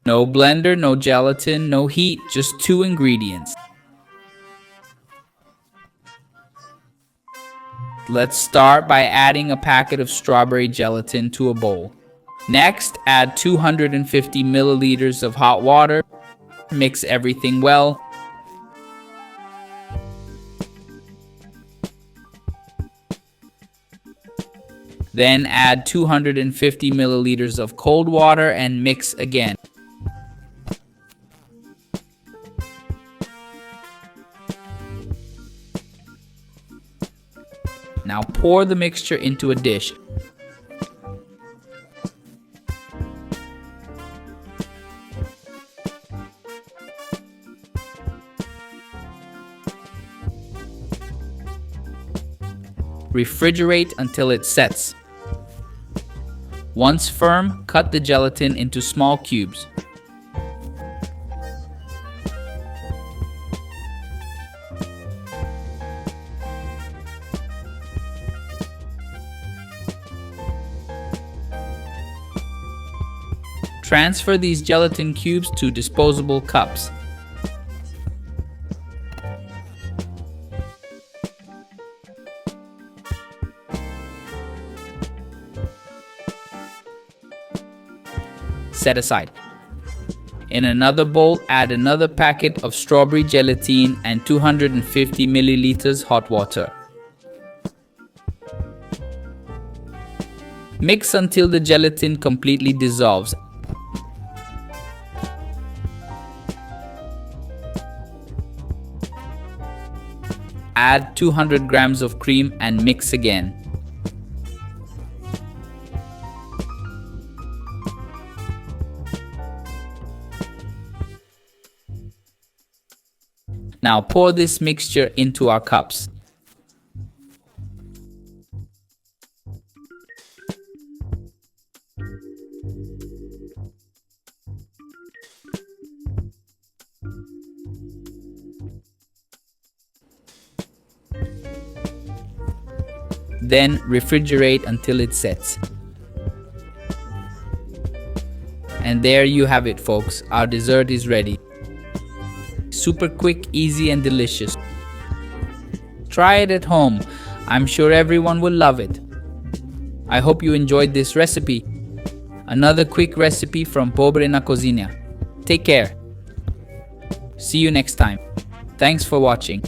No blender, no gelatin, no heat, just two ingredients. Let's start by adding a packet of strawberry gelatin to a bowl. Next, add 250 milliliters of hot water. Mix everything well. Then add 250 milliliters of cold water and mix again. Now pour the mixture into a dish. Refrigerate until it sets. Once firm, cut the gelatin into small cubes. Transfer these gelatin cubes to disposable cups. Set aside. In another bowl, add another packet of strawberry gelatin and 250 milliliters hot water. Mix until the gelatin completely dissolves. Add 200 grams of cream and mix again. Now pour this mixture into our cups. Then refrigerate until it sets. And there you have it, folks. Our dessert is ready. Super quick, easy, and delicious. Try it at home. I'm sure everyone will love it. I hope you enjoyed this recipe. Another quick recipe from Pobre na Cocina. Take care. See you next time. Thanks for watching.